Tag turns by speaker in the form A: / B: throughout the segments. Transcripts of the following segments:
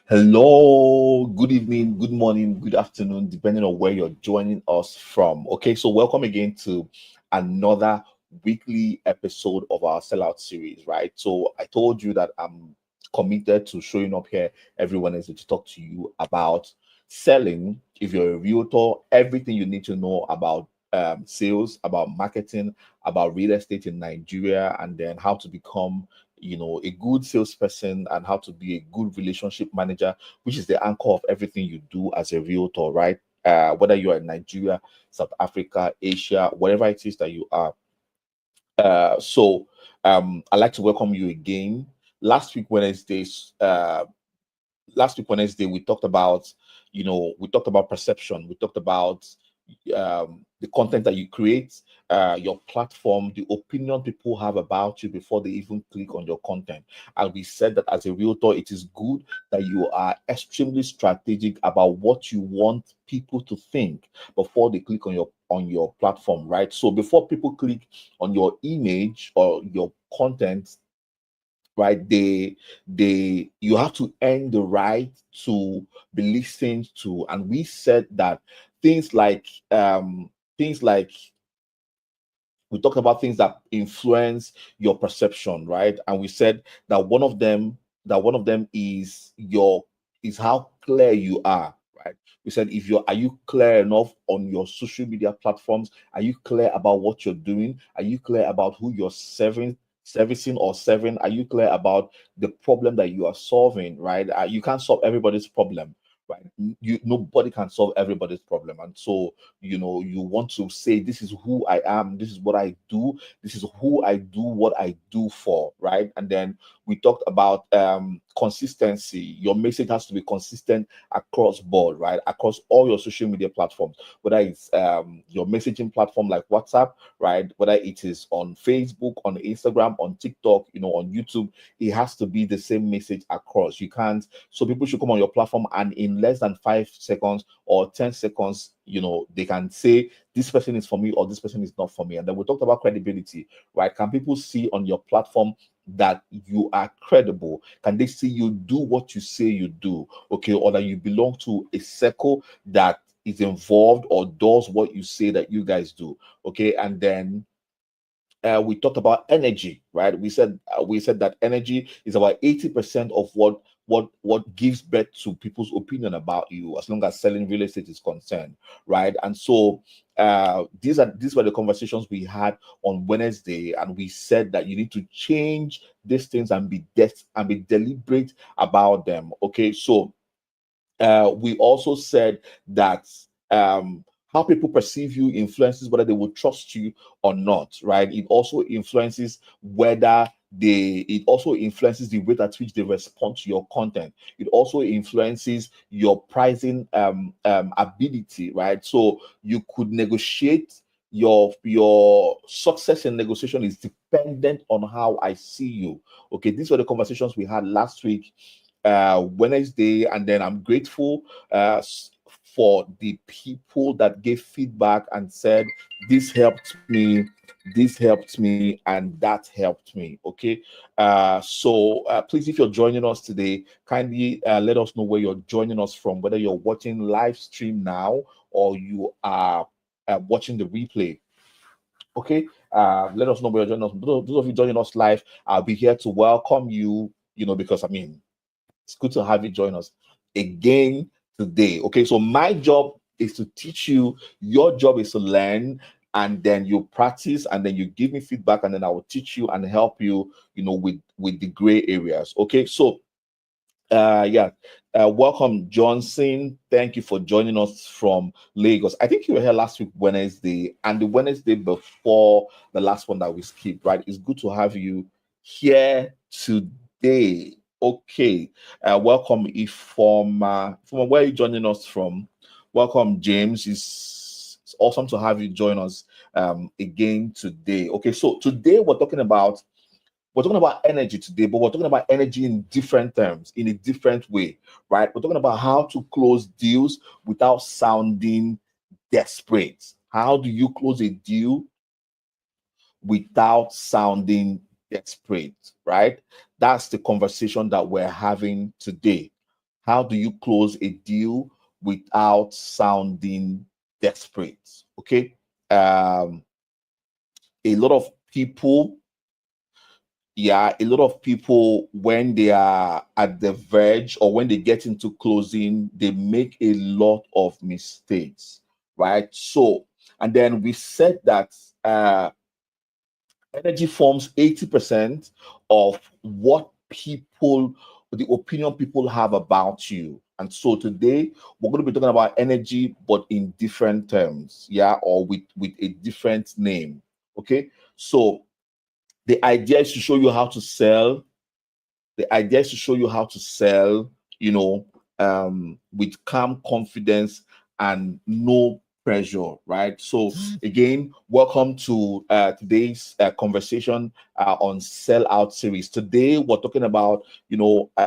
A: Hello, good evening, good morning, good afternoon, depending on where you're joining us from. Okay, so welcome again to another weekly episode of our sellout series, right? So I told you that I'm committed to showing up here every Wednesday to talk to you about selling. If you're a realtor, everything you need to know about sales, about marketing, about real estate in Nigeria, and then how to become a good salesperson and how to be a good relationship manager, which is the anchor of everything you do as a realtor, right? Whether you are in Nigeria, South Africa, Asia, wherever it is that you are. I'd like to welcome you again. Last week Wednesday, we talked about, we talked about perception. We talked about the content that you create, your platform, the opinion people have about you before they even click on your content. And we said that as a realtor, it is good that you are extremely strategic about what you want people to think before they click on your platform, right? So before people click on your image or your content, right, they you have to earn the right to be listened to. And we said that things like things like we talked about things that influence your perception, right? And we said that one of them is how clear you are, right? We said, if you're are you clear enough on your social media platforms? Are you clear about what you're doing? Are you clear about who you're servicing or serving? Are you clear about the problem that you are solving, right? You can't solve everybody's problem, right? Nobody can solve everybody's problem. And so, you want to say, this is who I am, this is what I do, this is who I do what I do for, right? And then we talked about consistency. Your message has to be consistent across board, right? Across all your social media platforms, whether it's your messaging platform like WhatsApp, right? Whether it is on Facebook, on Instagram, on TikTok, on YouTube, it has to be the same message across. You can't So people should come on your platform, and in less than 5 seconds or 10 seconds, they can say, this person is for me or this person is not for me. And then we talked about credibility, right? Can people see on your platform that you are credible? Can they see you do what you say you do? Okay, or that you belong to a circle that is involved or does what you say that you guys do? Okay, and then we talked about energy, right? We said that energy is about 80% of what gives birth to people's opinion about you, as long as selling real estate is concerned, right? And so these were the conversations we had on Wednesday, and we said that you need to change these things and be deliberate about them. Okay, so we also said that how people perceive you influences whether they will trust you or not, right? It also influences the rate at which they respond to your content. It also influences your pricing ability, right? So you could negotiate. Your success in negotiation is dependent on how I see you. Okay, these were the conversations we had last week, Wednesday, and then I'm grateful for the people that gave feedback and said, this helped me, and that helped me. Okay, please, if you're joining us today, kindly let us know where you're joining us from, whether you're watching live stream now or you are watching the replay. Okay, let us know where you're joining us. Those of you joining us live, I'll be here to welcome you. Because it's good to have you join us again today. Okay, so my job is to teach you, your job is to learn, and then you practice, and then you give me feedback, and then I will teach you and help you, with the gray areas. Okay, so yeah, welcome, Johnson. Thank you for joining us from Lagos. I think you were here last week, Wednesday, and the Wednesday before the last one that we skipped, right? It's good to have you here today. Okay, welcome. If from where you joining us from, welcome, James. It's awesome to have you join us again today. Okay, so today we're talking about energy today, but we're talking about energy in different terms, in a different way, right? We're talking about how to close deals without sounding desperate. How do you close a deal without sounding desperate, right? That's the conversation that we're having today. How do you close a deal without sounding desperate? Okay. A lot of people, yeah, a lot of people, when they are at the verge or when they get into closing, they make a lot of mistakes, right? So, and then we said that energy forms 80% of what people, the opinion people have about you. And so today we're going to be talking about energy, but in different terms, yeah, or with a different name. Okay. So the idea is to show you how to sell. The idea is to show you how to sell, you know, with calm confidence and no pressure, right? So again, welcome to today's conversation on Sell Out series. Today we're talking about,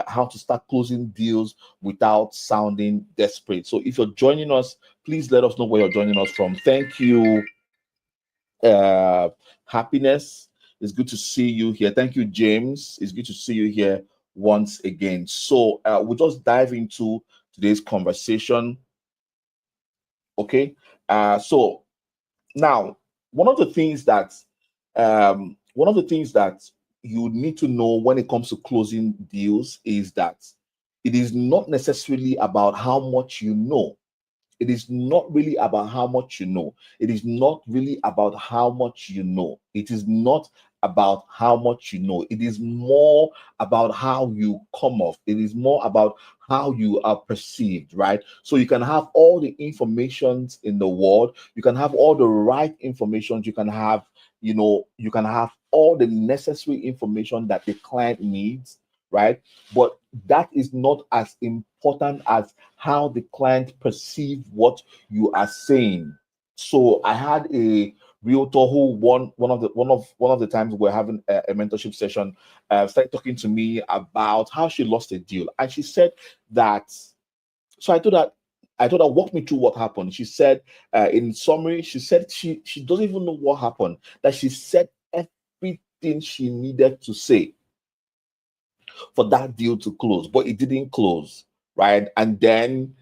A: how to start closing deals without sounding desperate. So if you're joining us, please let us know where you're joining us from. Thank you, uh, Happiness. It's good to see you here. Thank you, James. It's good to see you here once again. So we'll just dive into today's conversation. Okay. So now, one of the things that you need to know when it comes to closing deals is that it is not necessarily about how much you know. It is not really about how much you know. It is not really about how much you know. It is not about how much you know. It is more about how you come off. It is more about how you are perceived, right? So you can have all the informations in the world. You can have all the right information. You can have, you can have all the necessary information that the client needs, right? But that is not as important as how the client perceive what you are saying. So I had a realtor who one of the times we're having a mentorship session, started talking to me about how she lost a deal, and she said that. So I told her, walk me through what happened. She said, in summary, she said she doesn't even know what happened. That she said everything she needed to say for that deal to close, but it didn't close, right? And then,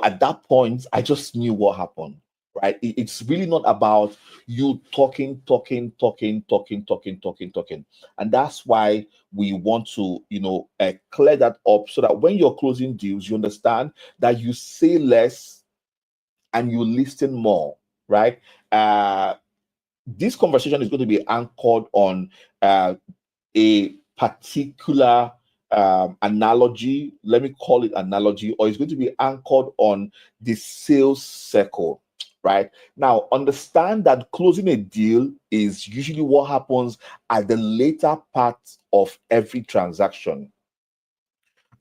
A: at that point, I just knew what happened, right? It's really not about you talking, talking, talking, talking, talking, talking, talking. And that's why we want to, clear that up so that when you're closing deals, you understand that you say less and you listen more, right? This conversation is going to be anchored on a particular analogy, let me call it analogy, or it's going to be anchored on the sales circle, right? Now, understand that closing a deal is usually what happens at the later part of every transaction.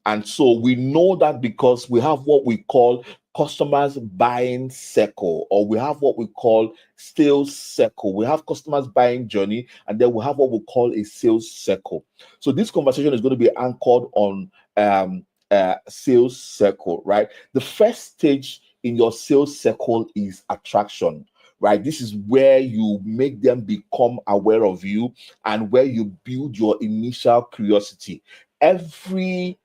A: And so we know that because we have what we call customers buying circle, or we have what we call sales circle. We have customers buying journey, and then we have what we call a sales circle. So this conversation is going to be anchored on sales circle, right? The first stage in your sales circle is attraction, right? This is where you make them become aware of you and where you build your initial curiosity. Every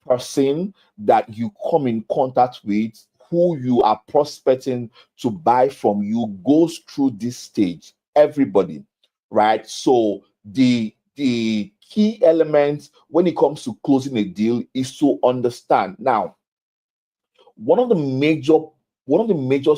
A: person that you come in contact with, who you are prospecting to buy from you, goes through this stage. Everybody, right? So the key element when it comes to closing a deal is to understand. Now, one of the major one of the major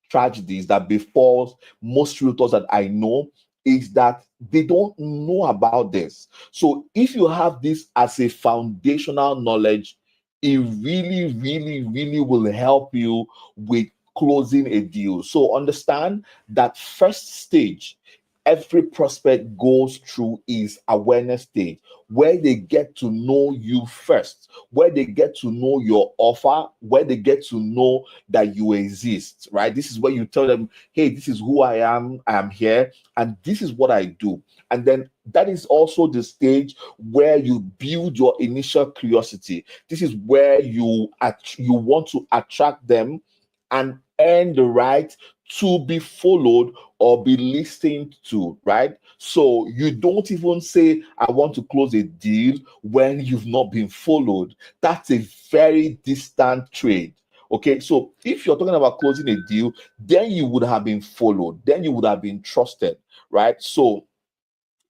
A: tragedies that befalls most realtors that I know is that they don't know about this. So if you have this as a foundational knowledge, it really, really, really will help you with closing a deal. So understand that first stage every prospect goes through is awareness stage, where they get to know you first, where they get to know your offer, where they get to know that you exist, right? This is where you tell them, hey, this is who I am here, and this is what I do. And then that is also the stage where you build your initial curiosity. This is where you want to attract them and earn the right to be followed or be listened to, right? So you don't even say, I want to close a deal when you've not been followed. That's a very distant trade. Okay, so if you're talking about closing a deal, then you would have been followed, then you would have been trusted, right? So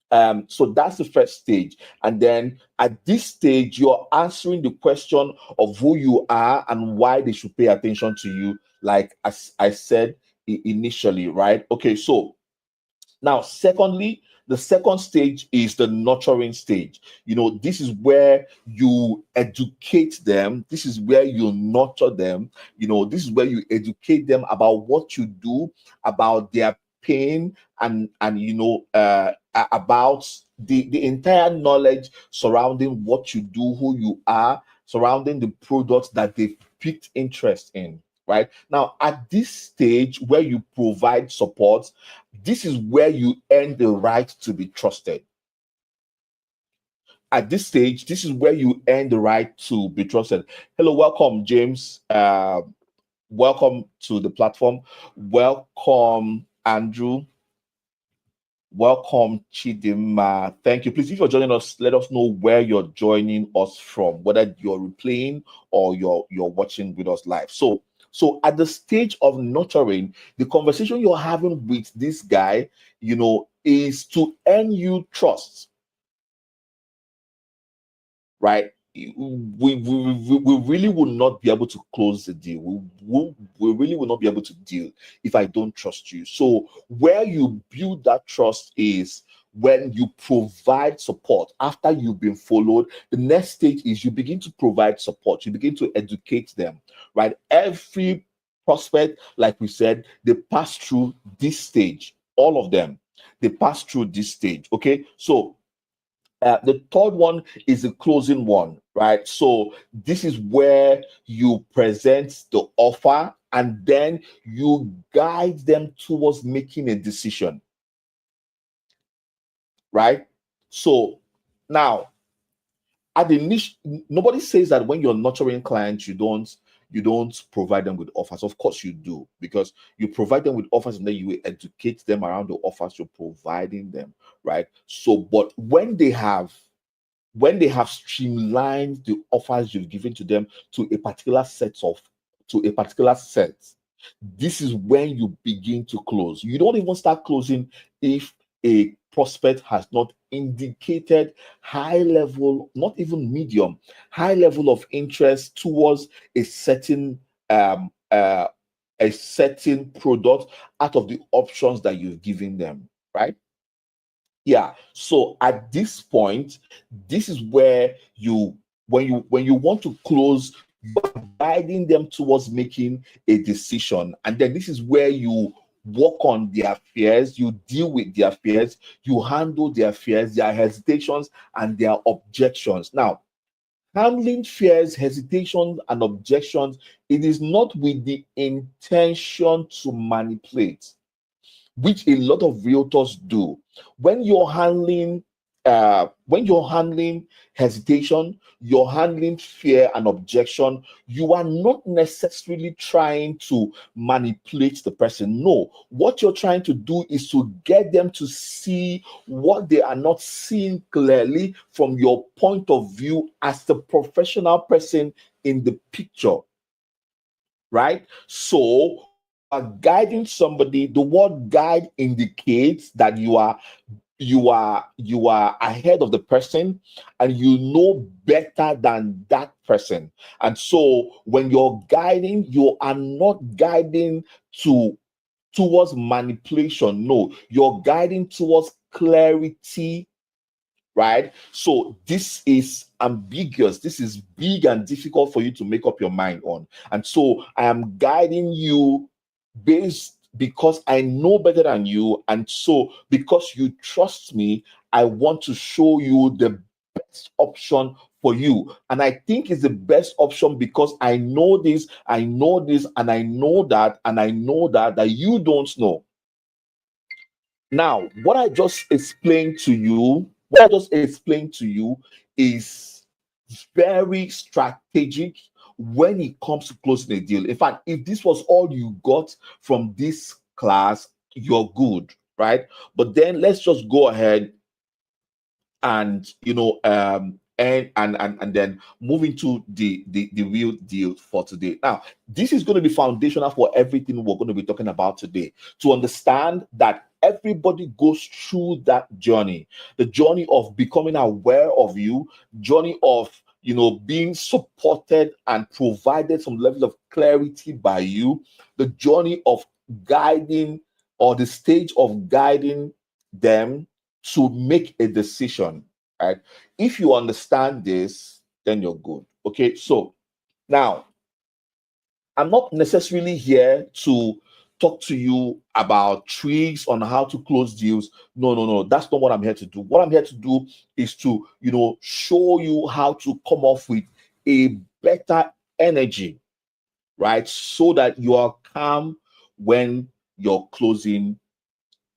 A: that's the first stage. And then at this stage, you're answering the question of who you are and why they should pay attention to you, like as I said initially, right? Okay, so now, secondly, the second stage is the nurturing stage. This is where you educate them. This is where you nurture them. This is where you educate them about what you do, about their pain, and about the entire knowledge surrounding what you do, who you are, surrounding the products that they've picked interest in. Right now, at this stage where you provide support, this is where you earn the right to be trusted. At this stage, this is where you earn the right to be trusted. Hello, welcome, James. Welcome to the platform. Welcome, Andrew. Welcome, Chidima. Thank you. Please, if you're joining us, let us know where you're joining us from, whether you're replaying or you're watching with us live. So at the stage of nurturing, the conversation you're having with this guy, is to earn you trust, right? We really will not be able to close the deal. We really will not be able to deal if I don't trust you. So where you build that trust is when you provide support after you've been followed. The next stage is you begin to provide support. You begin to educate them, right? Every prospect, like we said, they pass through this stage. All of them, they pass through this stage. Okay, so the third one is the closing one, right? So this is where you present the offer and then you guide them towards making a decision, right? So now, at the niche, nobody says that when you're nurturing clients, you don't provide them with offers. Of course you do, because you provide them with offers and then you educate them around the offers you're providing them, right? So, but when they have streamlined the offers you've given to them to a particular set, this is when you begin to close. You don't even start closing if a prospect has not indicated high level, not even medium, high level of interest towards a certain um uh, a certain product out of the options that you've given them, right? Yeah. So at this point, this is where when you want to close, you are guiding them towards making a decision. And then this is where you work on their fears, you deal with their fears, you handle their fears, their hesitations, and their objections. Now, handling fears, hesitations, and objections, it is not with the intention to manipulate, which a lot of realtors do. When you're handling hesitation, you're handling fear and objection, you are not necessarily trying to manipulate the person. No, what you're trying to do is to get them to see what they are not seeing clearly from your point of view as the professional person in the picture, right? So are guiding somebody. The word guide indicates that you are ahead of the person and you know better than that person. And so when you're guiding, you are not guiding towards manipulation. No, you're guiding towards clarity, right? So this is ambiguous. This is big and difficult for you to make up your mind on. And so I am guiding you based because I know better than you. And so because you trust me, I want to show you the best option for you. And I think it's the best option because I know this, and I know that, and I know that you don't know. Now, what I just explained to you is very strategic when it comes to closing a deal. In fact, if this was all you got from this class, you're good, right? But then let's just go ahead and and then move into the real deal for today. Now, this is going to be foundational for everything we're going to be talking about today, to understand that everybody goes through that journey, the journey of becoming aware of you, journey of being supported and provided some level of clarity by you, the journey of guiding, or the stage of guiding them to make a decision, right? If you understand this, then you're good. Okay, so now I'm not necessarily here to talk to you about tricks on how to close deals. No, no, no, that's not what I'm here to do. What I'm here to do is to, show you how to come off with a better energy, right? So that you are calm when you're closing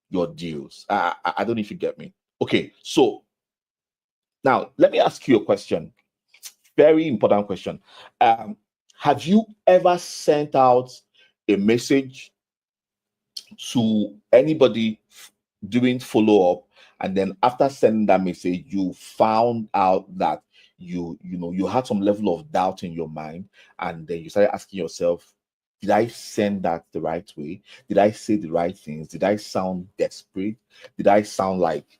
A: your deals. I don't know if you get me. Okay, so now let me ask you a question. Very important question. Have you ever sent out a message to anybody doing follow up, and then after sending that message, you found out that you had some level of doubt in your mind, and then you started asking yourself, did I send that the right way? Did I say the right things? Did I sound desperate? Did I sound like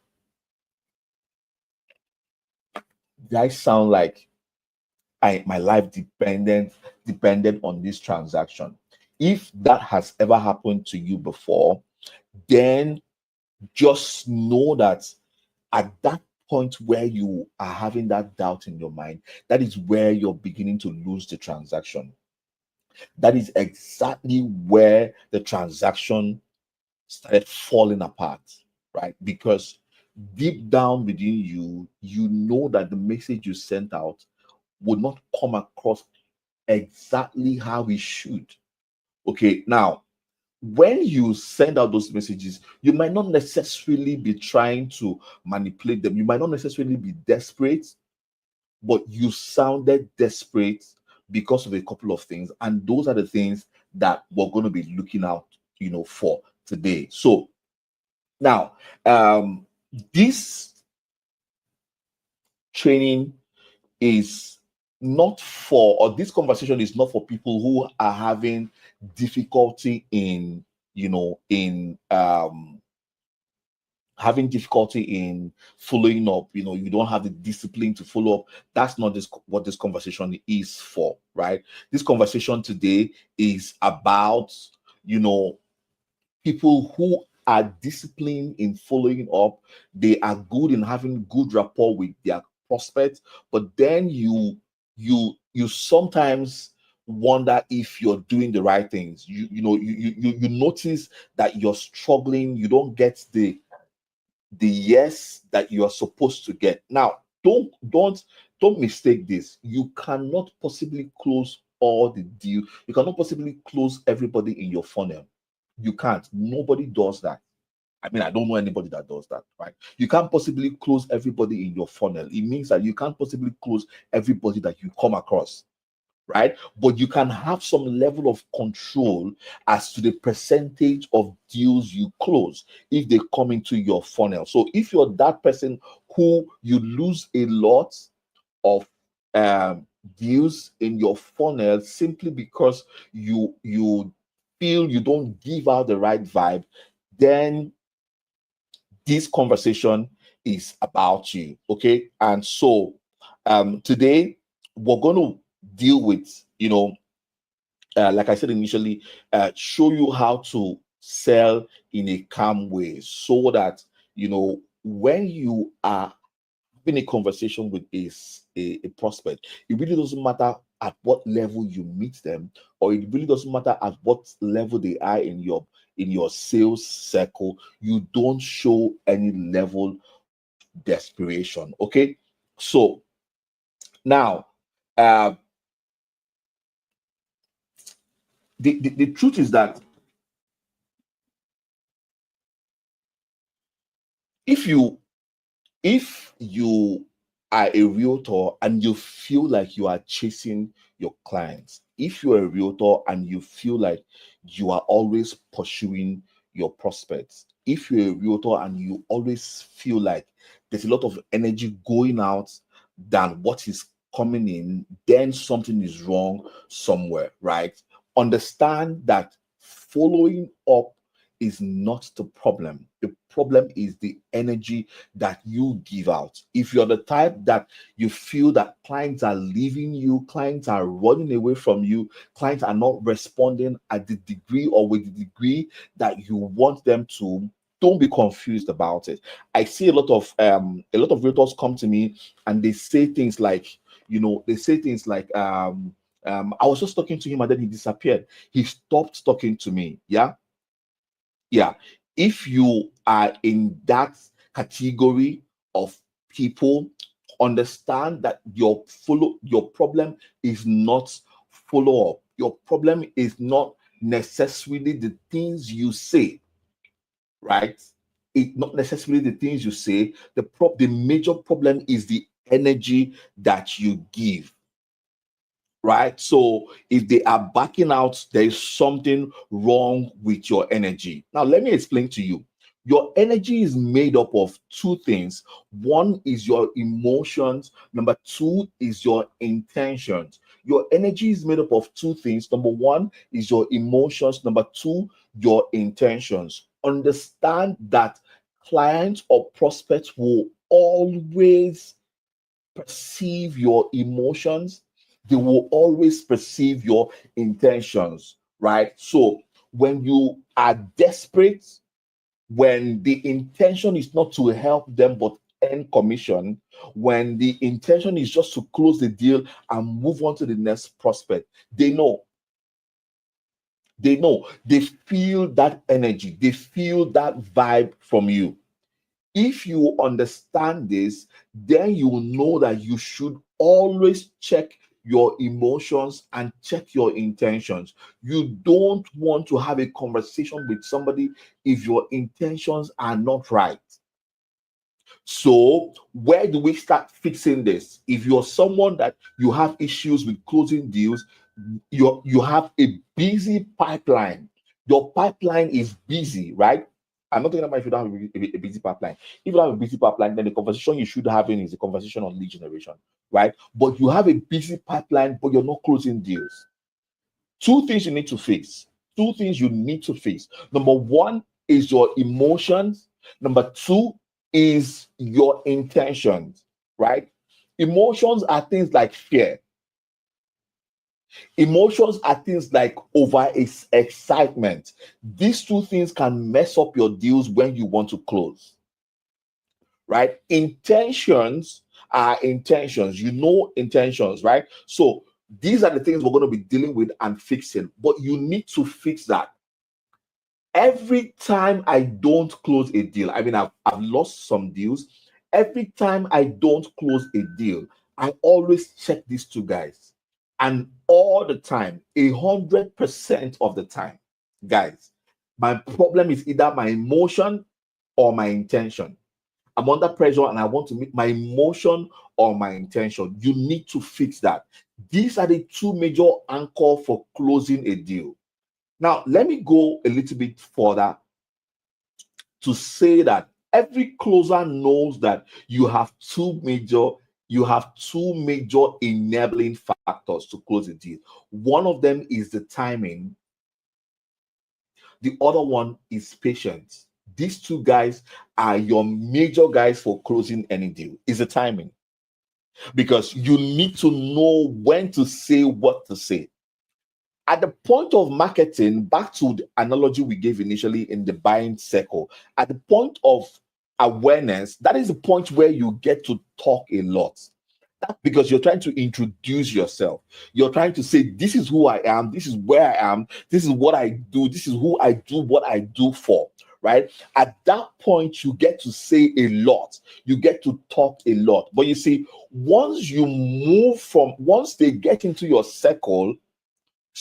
A: my life depended on this transaction? If that has ever happened to you before, then just know that at that point where you are having that doubt in your mind, that is where you're beginning to lose the transaction. That is exactly where the transaction started falling apart, right? Because deep down within you, you know that the message you sent out would not come across exactly how it should. Okay, now when you send out those messages, you might not necessarily be trying to manipulate them. You might not necessarily be desperate, but you sounded desperate because of a couple of things. And those are the things that we're going to be looking out, for today. So now, this training is not for, or this conversation is not for people who are having difficulty in, having difficulty in following up. You don't have the discipline to follow up. That's not what this conversation is for, right? This conversation today is about, people who are disciplined in following up. They are good in having good rapport with their prospects, but then you sometimes wonder if you're doing the right things. You notice that you're struggling. You don't get the yes that you are supposed to get. Now, don't mistake this. You cannot possibly close all the deal. You cannot possibly close everybody in your funnel. You can't. Nobody does that. I mean, I don't know anybody that does that, right? You can't possibly close everybody in your funnel. It means that you can't possibly close everybody that you come across, right? But you can have some level of control as to the percentage of deals you close if they come into your funnel. So if you're that person who you lose a lot of deals in your funnel simply because you feel you don't give out the right vibe, then this conversation is about you. Okay, and so today we're going to deal with, like I said initially, show you how to sell in a calm way, so that when you are having a conversation with a prospect, it really doesn't matter at what level you meet them, or it really doesn't matter at what level they are in your sales circle. You don't show any level desperation. Okay, so now the truth is that if you if you are a realtor and you feel like you are chasing your clients, if you're a realtor and you feel like you are always pursuing your prospects, if you're a realtor and you always feel like there's a lot of energy going out than what is coming in, then something is wrong somewhere, right? Understand that following up is not the problem. The problem is the energy that you give out. If you're the type that you feel that clients are leaving you, clients are running away from you, clients are not responding at the degree or with the degree that you want them to, don't be confused about it. I see a lot of realtors come to me and they say things like, I was just talking to him and then he disappeared. He stopped talking to me. Yeah. If you are in that category of people, understand that your problem is not follow up. Your problem is not necessarily the things you say, right? It's not necessarily the things you say. The major problem is the energy that you give, right? So if they are backing out, there is something wrong with your energy. Now, let me explain to you. Your energy is made up of two things. One is your emotions. Number two is your intentions. Your energy is made up of two things. Number one is your emotions. Number two, your intentions. Understand that clients or prospects will always perceive your emotions, they will always perceive your intentions, right? So when you are desperate, when the intention is not to help them but earn commission, when the intention is just to close the deal and move on to the next prospect, they feel that energy, they feel that vibe from you. If you understand this, then you will know that you should always check your emotions and check your intentions. You don't want to have a conversation with somebody if your intentions are not right. So, where do we start fixing this? If you're someone that you have issues with closing deals, you have a busy pipeline. Your pipeline is busy, right? I'm not talking about if you don't have a busy pipeline. If you have a busy pipeline, then the conversation you should have is a conversation on lead generation, right? But you have a busy pipeline, but you're not closing deals. Two things you need to fix. Two things you need to fix. Number one is your emotions. Number two is your intentions, right? Emotions are things like fear. Emotions are things like excitement. These two things can mess up your deals when you want to close, right? Intentions are intentions. Intentions, right? So these are the things we're going to be dealing with and fixing, but you need to fix that. Every time I don't close a deal, I mean, I've lost some deals. Every time I don't close a deal, I always check these two guys. And all the time, 100% of the time, guys, my problem is either my emotion or my intention. I'm under pressure and I want to meet my emotion or my intention. You need to fix that. These are the two major anchor for closing a deal. Now, let me go a little bit further to say that every closer knows that you have two major enabling factors to close a deal. One of them is the timing. The other one is patience. These two guys are your major guys for closing any deal. Is the timing, because you need to know when to say what to say. At the point of marketing, back to the analogy we gave initially in the buying circle, at the point of awareness, that is the point where you get to talk a lot. That's because you're trying to introduce yourself. You're trying to say, this is who I am, this is where I am, this is what I do, this is who I do, what I do for, right? At that point, you get to say a lot. You get to talk a lot. But you see, once they get into your circle,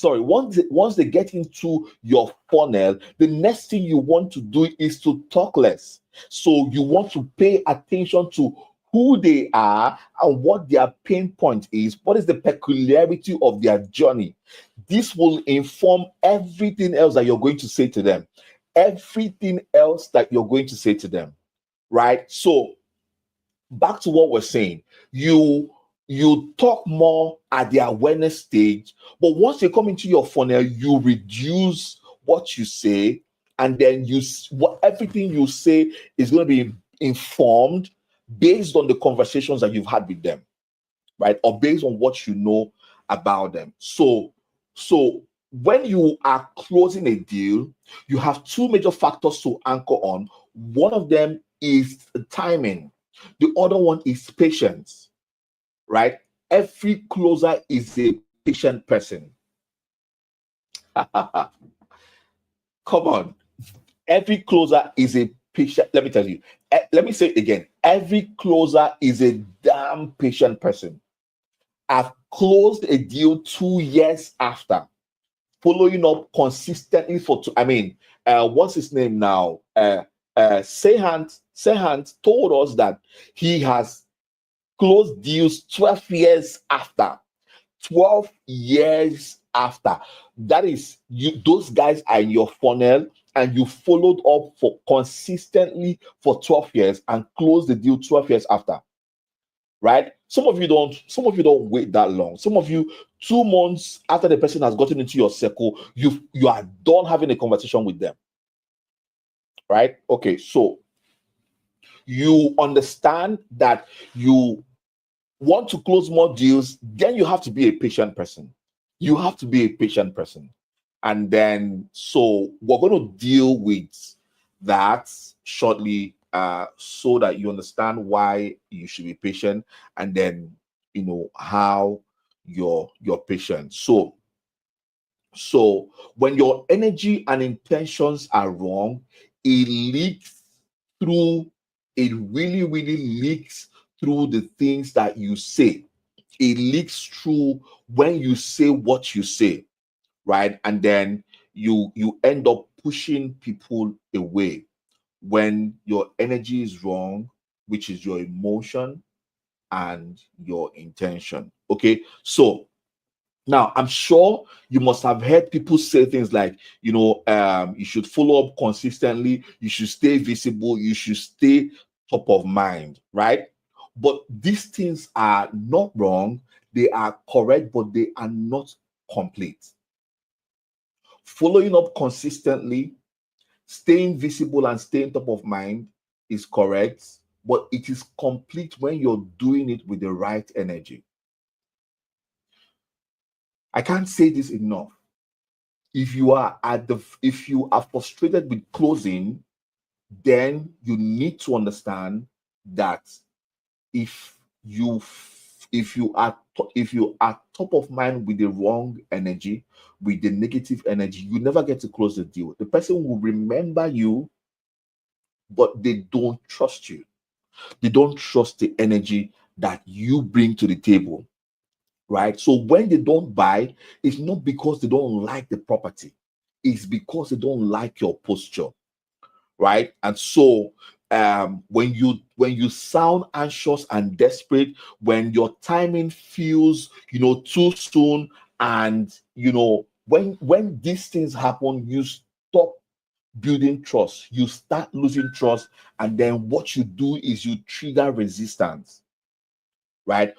A: once they get into your funnel, the next thing you want to do is to talk less. So you want to pay attention to who they are and what their pain point is. What is the peculiarity of their journey? This will inform everything else that you're going to say to them. everything else that you're going to say to them, right? So back to what we're saying, you talk more at the awareness stage, but once you come into your funnel, you reduce what you say, and then what everything you say is going to be informed based on the conversations that you've had with them, right? Or based on what you know about them. So when you are closing a deal, you have two major factors to anchor on. One of them is timing. The other one is patience, right? Every closer is a patient person. Come on. Every closer is a patient. Let me tell you. Let me say it again. Every closer is a damn patient person. I've closed a deal 2 years after, following up consistently for two. I mean, what's his name now? Sehant told us that he has closed deals 12 years after. 12 years after. That is, those guys are in your funnel, and you followed up for consistently for 12 years and closed the deal 12 years after. Right? Some of you don't wait that long. Some of you, 2 months after the person has gotten into your circle, you are done having a conversation with them. Right? Okay, so you understand that you want to close more deals, then you have to be a patient person. You have to be a patient person. And then, so we're going to deal with that shortly, so that you understand why you should be patient, and then how you're patient. So when your energy and intentions are wrong, it leaks through. It really, really leaks through the things that you say. It leaks through when you say what you say, right? And then you end up pushing people away when your energy is wrong, which is your emotion and your intention. Okay, so now, I'm sure you must have heard people say things like, you should follow up consistently, you should stay visible, you should stay top of mind, right? But these things are not wrong, they are correct, but they are not complete. Following up consistently, staying visible, and staying top of mind is correct, but it is complete when you're doing it with the right energy. I can't say this enough. If you are frustrated with closing, then you need to understand that if you are top of mind with the wrong energy, with the negative energy, you never get to close the deal. The person will remember you, but they don't trust you. They don't trust the energy that you bring to the table, right? So when they don't buy, it's not because they don't like the property, it's because they don't like your posture, right? And so when you sound anxious and desperate, when your timing feels too soon, and when these things happen, you stop building trust, you start losing trust, and then what you do is you trigger resistance, right?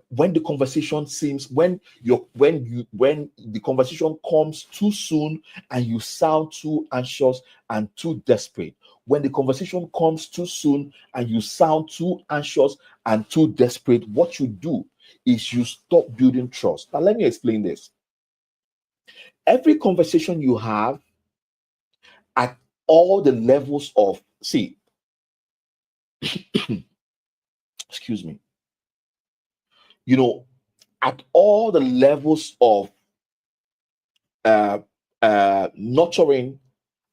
A: When the conversation seems, when the conversation comes too soon, and you sound too anxious and too desperate, when the conversation comes too soon and you sound too anxious and too desperate, what you do is you stop building trust. Now let me explain this. Every conversation you have at all the levels of, see, excuse me, at all the levels of nurturing,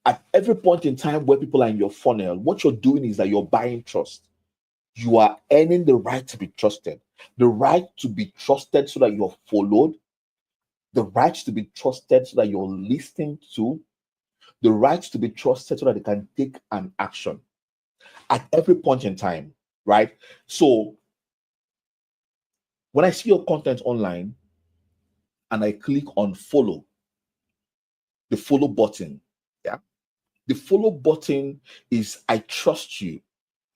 A: at every point in time where people are in your funnel, what you're doing is that you're buying trust. You are earning the right to be trusted, the right to be trusted so that you're followed, the right to be trusted so that you're listening to, the right to be trusted so that they can take an action at every point in time, right? So when I see your content online and I click on follow, the follow button, yeah, The follow button is I trust you.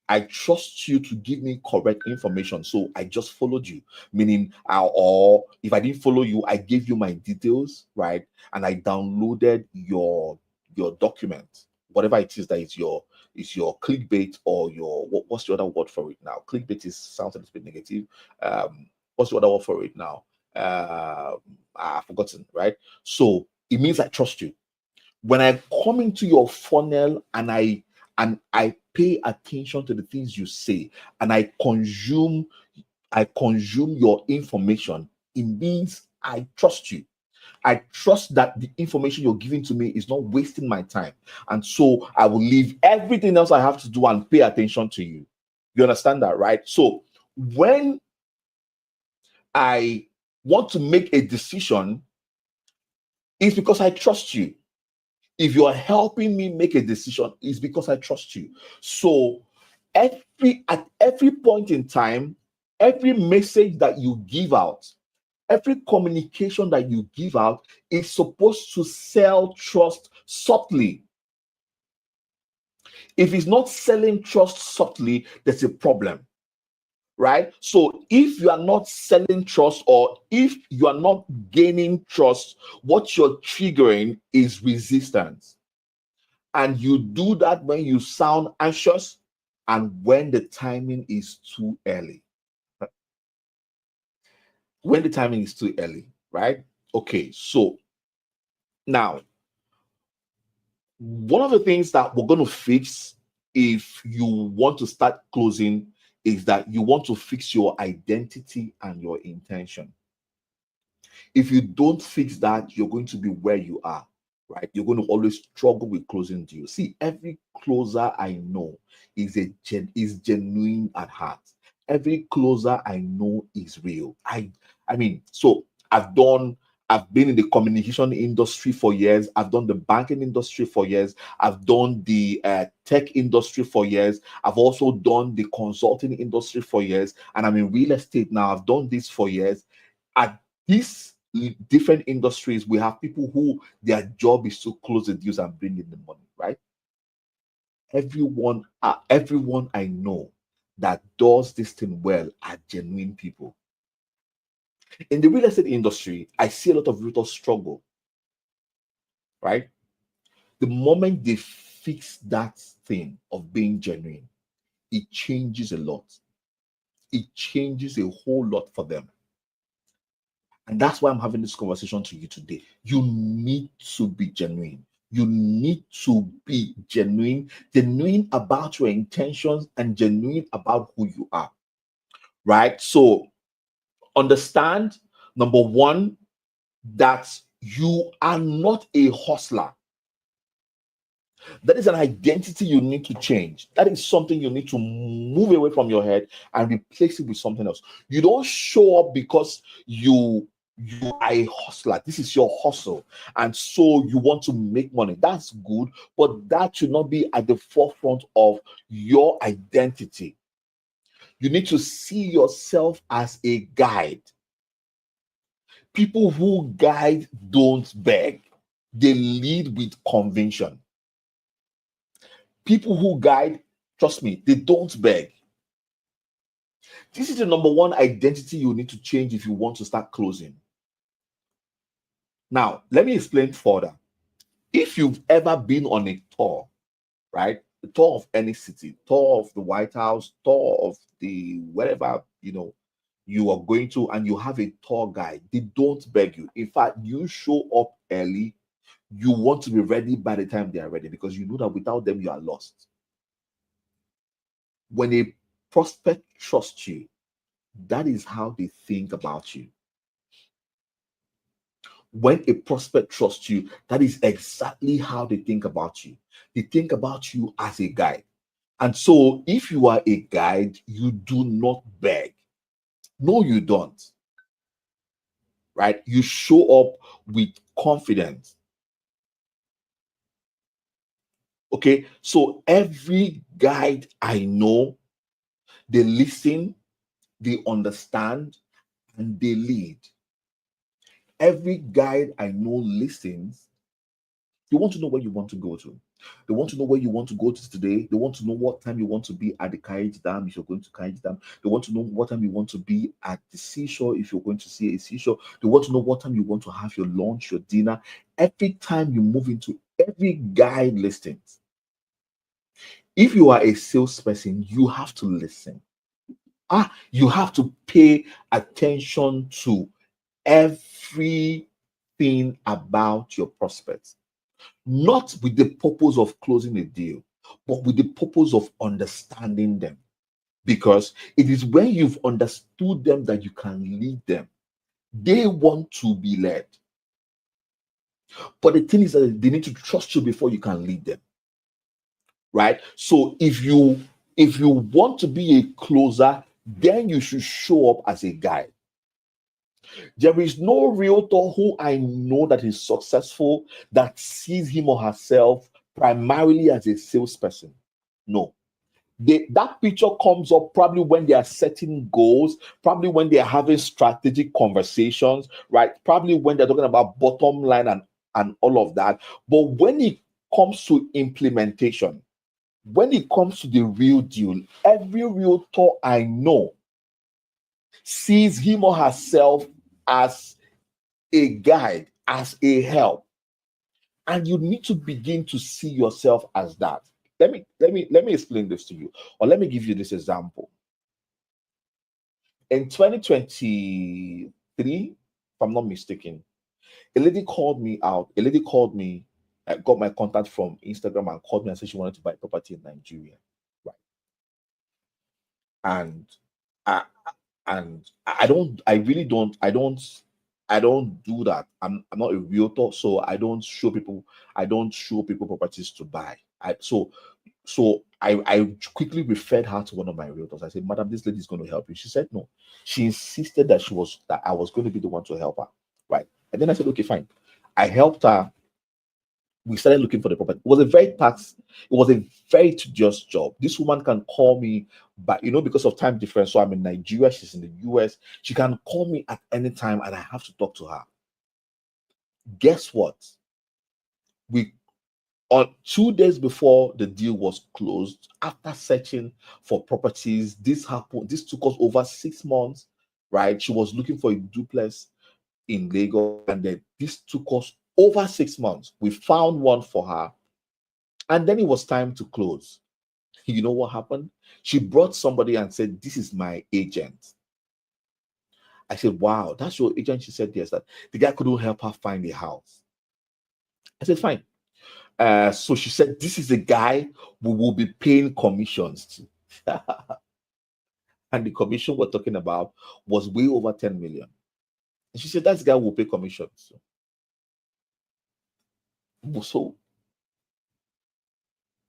A: I trust you to give me correct information. So I just followed you. Meaning, or if I didn't follow you, I gave you my details, right? And I downloaded your document, whatever it is that is your clickbait or your what's the other word for it now? Clickbait sounds a little bit negative. What's the other word for it now? I've forgotten, right? So it means I trust you. When I come into your funnel and I pay attention to the things you say and I consume your information, it means I trust you. I trust that the information you're giving to me is not wasting my time. And so I will leave everything else I have to do and pay attention to you. You understand that, right? So when I want to make a decision, it's because I trust you. If you are helping me make a decision, it's because I trust you. So at every point in time, every message that you give out, every communication that you give out is supposed to sell trust subtly. If it's not selling trust subtly, there's a problem, right? So if you are not selling trust or if you are not gaining trust, what you're triggering is resistance. And you do that when you sound anxious and when the timing is too early. When the timing is too early, right? Okay, so now, one of the things that we're going to fix if you want to start closing is that you want to fix your identity and your intention. If you don't fix that, you're going to be where you are, right? You're going to always struggle with closing deals. See, every closer I know is genuine at heart. Every closer I know is real. I mean, so I've been in the communication industry for years. I've done the banking industry for years. I've done the tech industry for years. I've also done the consulting industry for years. And I'm in real estate now. I've done this for years. At these different industries, we have people who their job is to close the deals and bring in the money, right? Everyone I know that does this thing well are genuine people. In the real estate industry, I see a lot of realtors struggle, right? The moment they fix that thing of being genuine, it changes a lot. It changes a whole lot for them. And that's why I'm having this conversation to you today. You need to be genuine. You need to be genuine about your intentions and genuine about who you are, right? So understand, number one, that you are not a hustler. That is an identity you need to change. That is something you need to move away from your head and replace it with something else. You don't show up because you are a hustler. This is your hustle. And so you want to make money. That's good, but that should not be at the forefront of your identity. You need to see yourself as a guide. People who guide don't beg. They lead with conviction. People who guide, trust me, they don't beg. This is the number one identity you need to change if you want to start closing. Now, let me explain further. If you've ever been on a tour, right? A tour of any city, tour of the White House, tour of the wherever, you are going to, and you have a tour guide, they don't beg you. In fact, you show up early. You want to be ready by the time they are ready because you know that without them, you are lost. When a prospect trusts you, that is how they think about you. When a prospect trusts you, that is exactly how they think about you. They think about you as a guide. And so if you are a guide, you do not beg. No, you don't. Right? You show up with confidence. Okay, so every guide I know, they listen, they understand, and they lead. Every guide I know listens. You want to know where you want to go to. They want to know where you want to go to today. They want to know what time you want to be at the Kayich Dam if you're going to Kayich Dam. They want to know what time you want to be at the seashore if you're going to see a seashore. They want to know what time you want to have your lunch, your dinner. Every time you move into every guide listings, if you are a salesperson, you have to listen. You have to pay attention to everything about your prospects, not with the purpose of closing a deal, but with the purpose of understanding them. Because it is when you've understood them that you can lead them. They want to be led. But the thing is that they need to trust you before you can lead them. Right? So if you want to be a closer, then you should show up as a guide. There is no realtor who I know that is successful that sees him or herself primarily as a salesperson. No. That picture comes up probably when they are setting goals, probably when they are having strategic conversations, right? Probably when they're talking about bottom line and all of that. But when it comes to implementation, when it comes to the real deal, every realtor I know sees him or herself as a guide, as a help. And you need to begin to see yourself as that. Let me explain this to you, or let me give you this example. In 2023, if I'm not mistaken, a lady called me, got my contact from Instagram and called me and said she wanted to buy property in Nigeria. Right. And I I don't do that. I'm not a realtor, so I don't show people properties to buy. I quickly referred her to one of my realtors. I said, Madam, this lady is going to help you. She said no. She insisted that I was going to be the one to help her. Right. And then I said, okay, fine. I helped her. We started looking for the property. It was a very tedious job. This woman can call me, but because of time difference, so I'm in Nigeria, she's in the US. She can call me at any time and I have to talk to her. Guess what? On 2 days before the deal was closed, after searching for properties, this happened. This took us over 6 months, right? She was looking for a duplex in Lagos, and then this took us over 6 months. We found one for her, and then it was time to close. You know what happened? She brought somebody and said, "This is my agent." I said, "Wow, that's your agent?" She said, "Yes." That the guy couldn't help her find a house. I said, "Fine." So she said, "This is a guy we will be paying commissions to." And the commission we're talking about was way over 10 million. And she said, "That guy will pay commissions." So,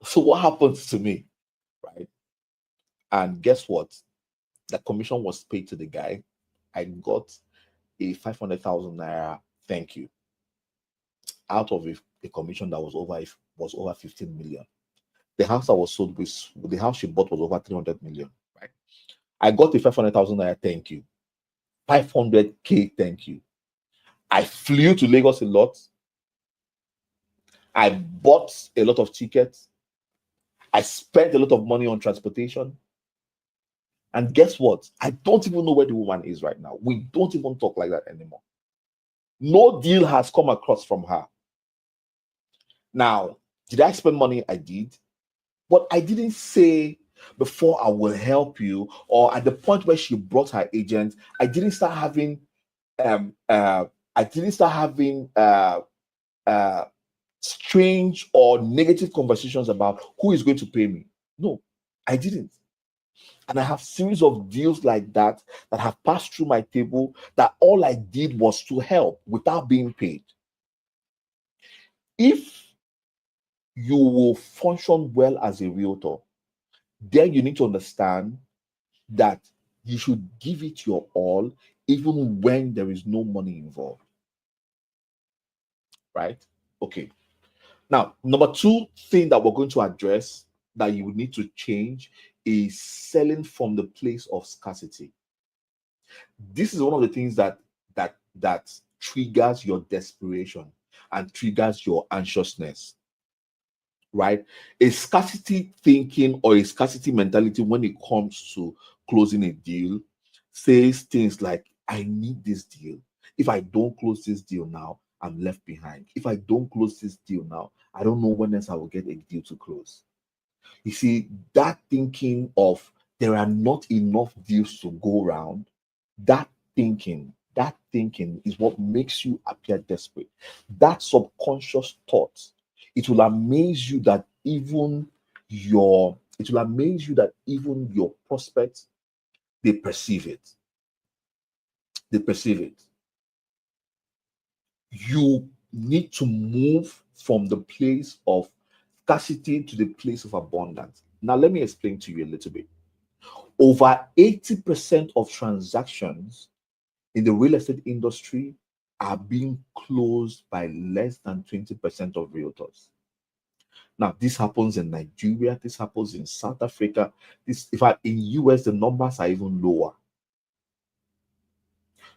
A: so what happens to me, right? And guess what? The commission was paid to the guy. I got a 500,000 naira thank you out of a commission that was over 15 million. The house that was sold the house she bought was over 300 million, right? I got a 500,000 naira thank you, 500K thank you. I flew to Lagos a lot. I bought a lot of tickets. I spent a lot of money on transportation. And guess what? I don't even know where the woman is right now. We don't even talk like that anymore. No deal has come across from her. Now, did I spend money? I did. But I didn't say before I will help you, or at the point where she brought her agent, I didn't start having I didn't start having strange or negative conversations about who is going to pay me. No, I didn't. And I have series of deals like that have passed through my table that all I did was to help without being paid. If you will function well as a realtor, then you need to understand that you should give it your all, even when there is no money involved. Right? Okay. Now, number 2 thing that we're going to address that you would need to change is selling from the place of scarcity. This is one of the things that triggers your desperation and triggers your anxiousness. right? A scarcity thinking or a scarcity mentality when it comes to closing a deal says things like, I need this deal. If I don't close this deal now, I'm left behind. If I don't close this deal now, I don't know when else I will get a deal to close. You see, that thinking of there are not enough deals to go around, that thinking is what makes you appear desperate. That subconscious thought, it will amaze you that even your prospects, they perceive it. They perceive it. You need to move from the place of scarcity to the place of abundance. Now, let me explain to you a little bit. Over 80% of transactions in the real estate industry are being closed by less than 20% of realtors. Now, this happens in Nigeria, this happens in South Africa. This, in fact, in US, the numbers are even lower.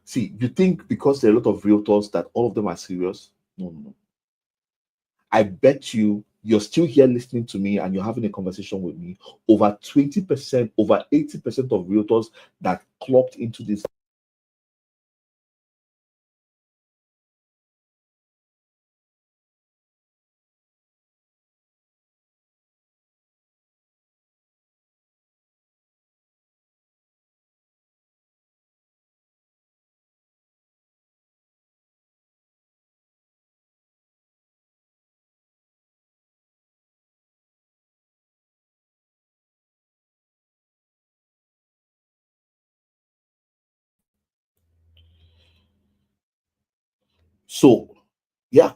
A: See, you think because there are a lot of realtors that all of them are serious? No, no, no. I bet you're still here listening to me and you're having a conversation with me. Over 20%, over 80% of realtors that clocked into this. So, yeah,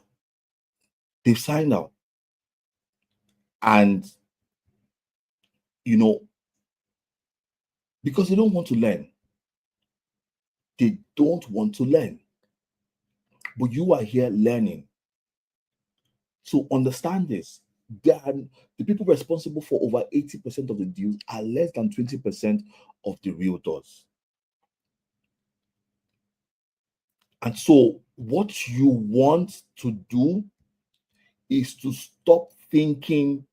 A: they've signed out. And, you know, because they don't want to learn. They don't want to learn. But you are here learning. So understand this. The people responsible for over 80% of the deals are less than 20% of the realtors. And so, what you want to do is to stop thinking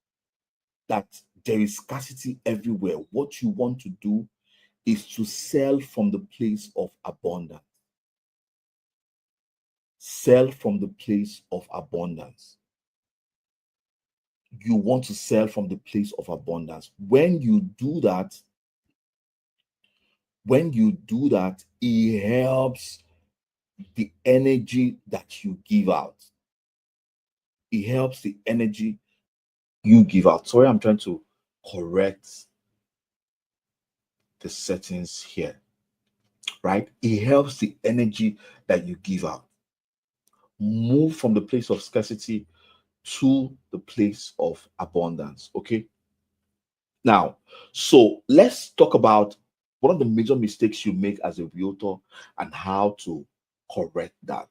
A: that there is scarcity everywhere. What you want to do is to sell from the place of abundance. Sell from the place of abundance. You want to sell from the place of abundance. When you do that, it helps the energy that you give out. It helps the energy you give out. Sorry, I'm trying to correct the settings here, right? It helps the energy that you give out. Move from the place of scarcity to the place of abundance. Okay. Now, so let's talk about one of the major mistakes you make as a realtor and how to correct that,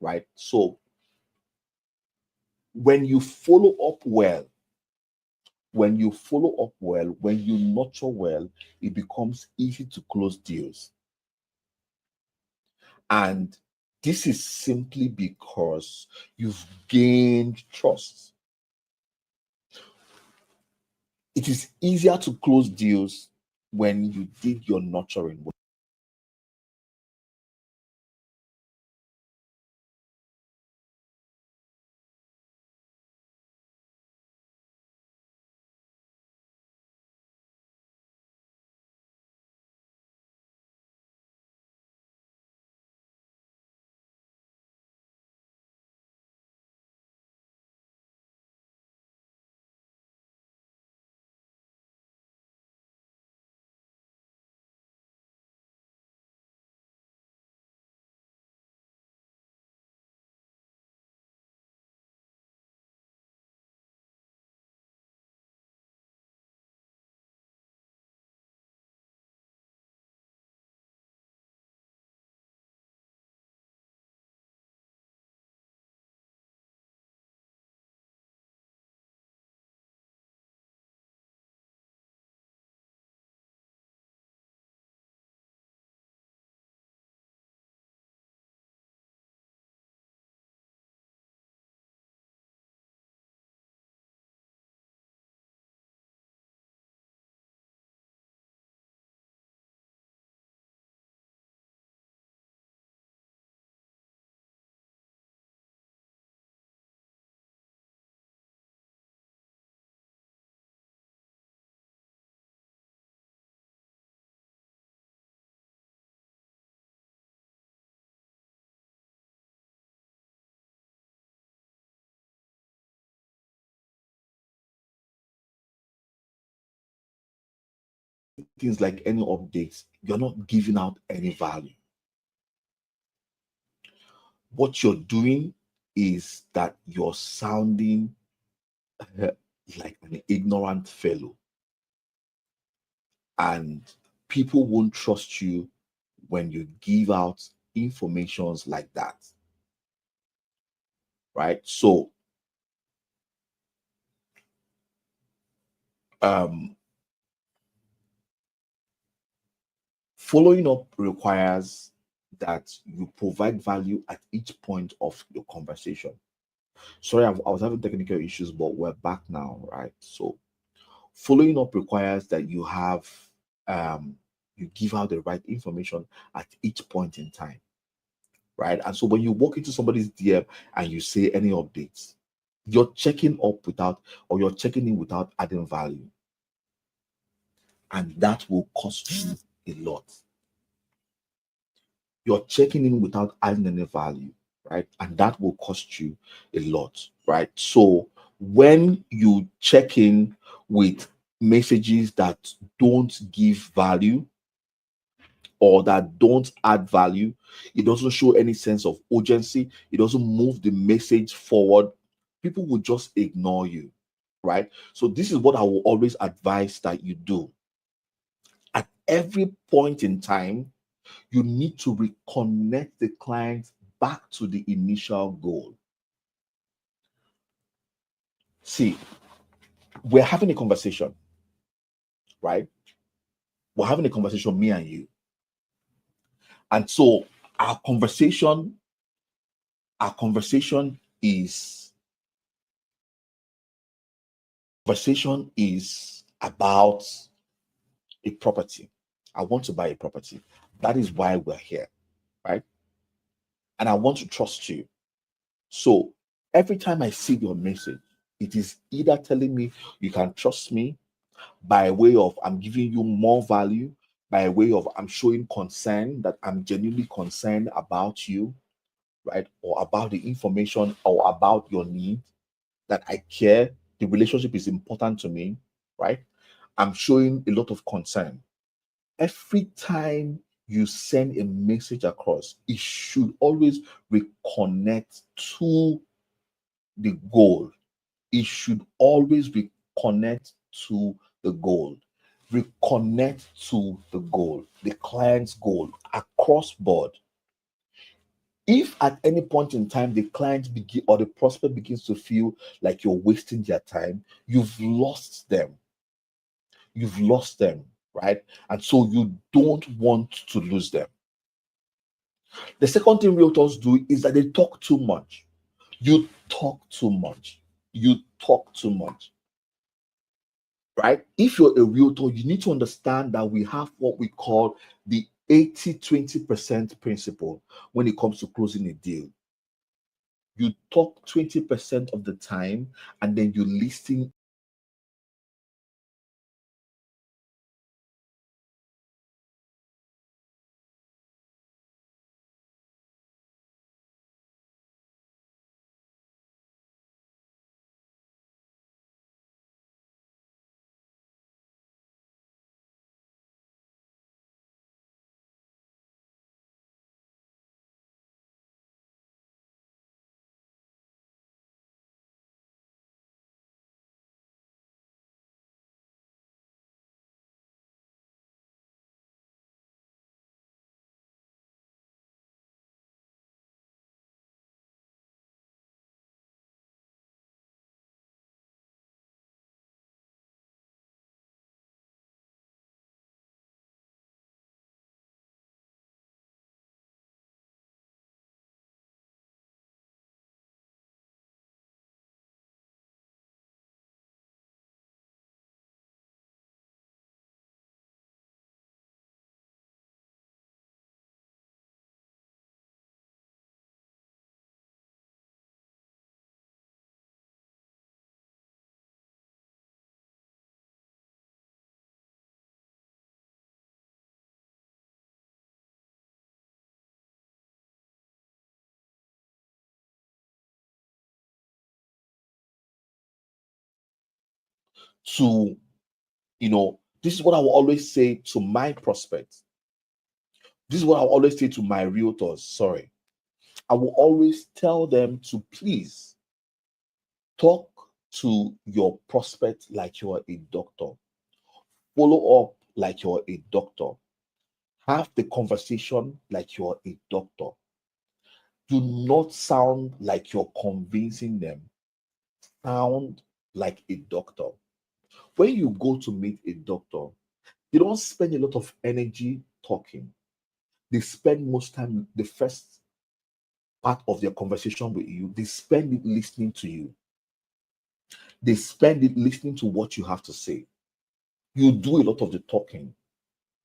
A: right? So, when you follow up well, when you nurture well, it becomes easy to close deals. And this is simply because you've gained trust. It is easier to close deals when you did your nurturing. things like any updates, you're not giving out any value. What you're doing is that you're sounding like an ignorant fellow, and people won't trust you when you give out informations like that, right? So um following up requires that you provide value at each point of your conversation. Sorry, I was having technical issues, but we're back now, right? So following up requires that you give out the right information at each point in time, right? And so when you walk into somebody's DM and you say any updates, you're checking up without, or you're checking in without adding value, and that will cost you a lot. You're checking in without adding any value, right? And that will cost you a lot, right? So when you check in with messages that don't give value or that don't add value, it doesn't show any sense of urgency, it doesn't move the message forward, people will just ignore you, right? So this is what I will always advise that you do. At every point in time, you need to reconnect the client back to the initial goal. See, we're having a conversation, right? We're having a conversation, me and you. And so our conversation is about a property. I want to buy a property. That is why we're here, right? And I want to trust you. So every time I see your message, it is either telling me you can trust me by way of I'm giving you more value, by way of I'm showing concern, that I'm genuinely concerned about you, right? Or about the information or about your need, that I care, the relationship is important to me, right? I'm showing a lot of concern. Every time you send a message across, it should always reconnect to the goal. It should always reconnect to the goal. Reconnect to the goal, the client's goal across board. If at any point in time the client begin or the prospect begins to feel like you're wasting their time, you've lost them. You've lost them, right? And so you don't want to lose them. The second thing realtors do is that they talk too much. You talk too much. You talk too much, right? If you're a realtor, you need to understand that we have what we call the 80-20% principle when it comes to closing a deal. You talk 20% of the time, and then you listen to, you know, This is what I will always say to my prospects. This is what I will always say to my realtors. Sorry. I will always tell them to please talk to your prospect like you are a doctor. Follow up like you're a doctor. Have the conversation like you're a doctor. Do not sound like you're convincing them. Sound like a doctor. When you go to meet a doctor, you don't spend a lot of energy talking. They spend most time, the first part of their conversation with you, they spend it listening to you. They spend it listening to what you have to say. You do a lot of the talking,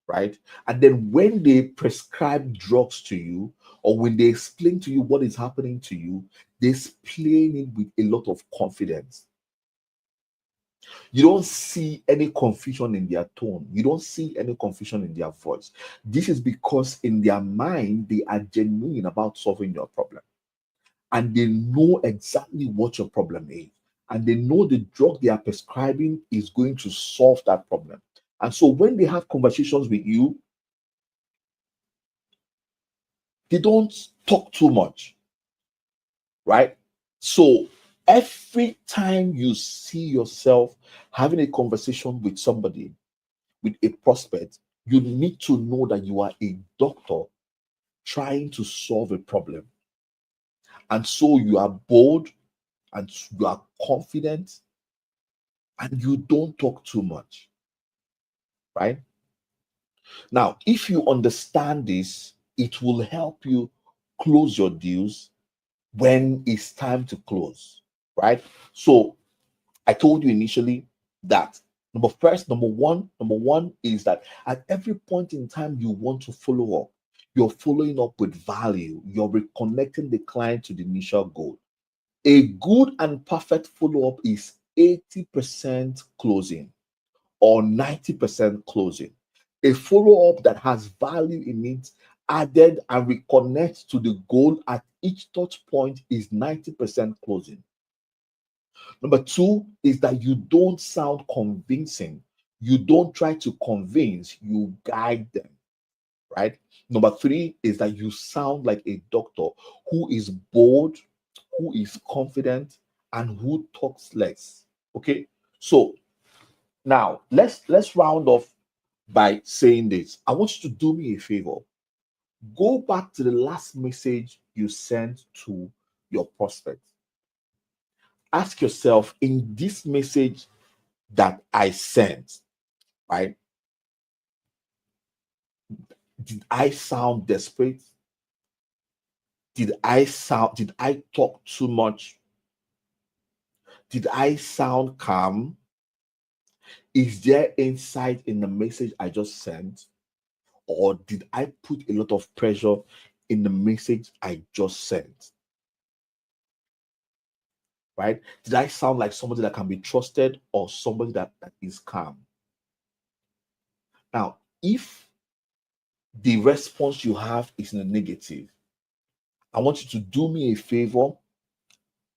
A: right? And then when they prescribe drugs to you, or when they explain to you what is happening to you, they explain it with a lot of confidence. You don't see any confusion in their tone. You don't see any confusion in their voice. This is because in their mind, they are genuine about solving your problem. And they know exactly what your problem is. And they know the drug they are prescribing is going to solve that problem. And so when they have conversations with you, they don't talk too much, right? So every time you see yourself having a conversation with somebody, with a prospect, you need to know that you are a doctor trying to solve a problem. And so you are bold and you are confident and you don't talk too much, right? Now, if you understand this, it will help you close your deals when it's time to close, right? So I told you initially that number one is that at every point in time you want to follow up, you're following up with value, you're reconnecting the client to the initial goal. A good and perfect follow-up is 80% closing or 90% closing. A follow-up that has value in it, added and reconnects to the goal at each touch point is 90% closing. Number two is that you don't sound convincing. You don't try to convince, you guide them, right? Number three is that you sound like a doctor who is bold, who is confident, and who talks less. Okay. So now let's round off by saying this. I want you to do me a favor. Go back to the last message you sent to your prospect. Ask yourself, in this message that I sent, right? Did I sound desperate? Did I talk too much? Did I sound calm? Is there insight in the message I just sent? Or did I put a lot of pressure in the message I just sent? Right? Did I sound like somebody that can be trusted or somebody that is calm? Now, if the response you have is in the negative, I want you to do me a favor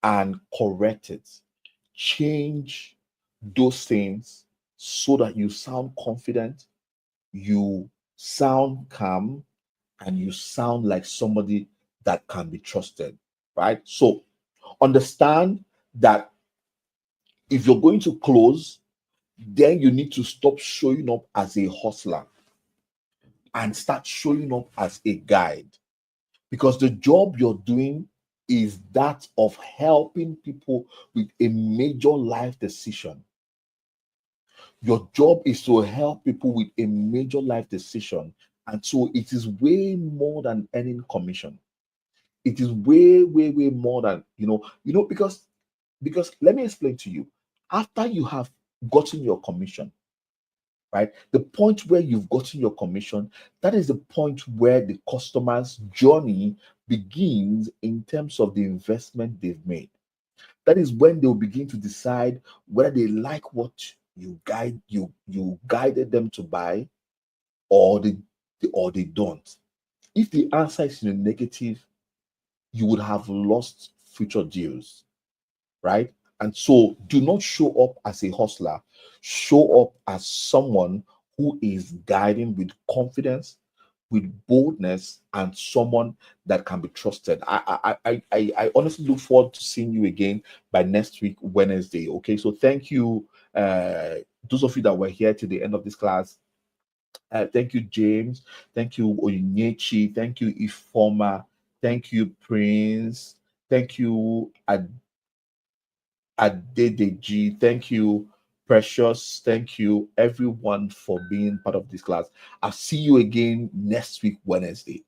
A: and correct it. Change those things so that you sound confident, you sound calm, and you sound like somebody that can be trusted, right? So understand that if you're going to close, then you need to stop showing up as a hustler and start showing up as a guide, because the job you're doing is that of helping people with a major life decision. Your job is to help people with a major life decision. And so it is way more than earning commission. It is way more than, because let me explain to you. After you have gotten your commission, right? The point where you've gotten your commission, that is the point where the customer's journey begins in terms of the investment they've made. That is when they'll begin to decide whether they like what you guided them to buy, or they don't. If the answer is in the negative, you would have lost future deals, right? And so do not show up as a hustler. Show up as someone who is guiding with confidence, with boldness, and someone that can be trusted. I honestly look forward to seeing you again by next week, Wednesday. Okay, so thank you, those of you that were here to the end of this class. Thank you, James. Thank you, Oyinyechi. Thank you, Ifoma. Thank you, Prince. Thank you, Adedeji. Thank you, Precious. Thank you, everyone, for being part of this class. I'll see you again next week, Wednesday.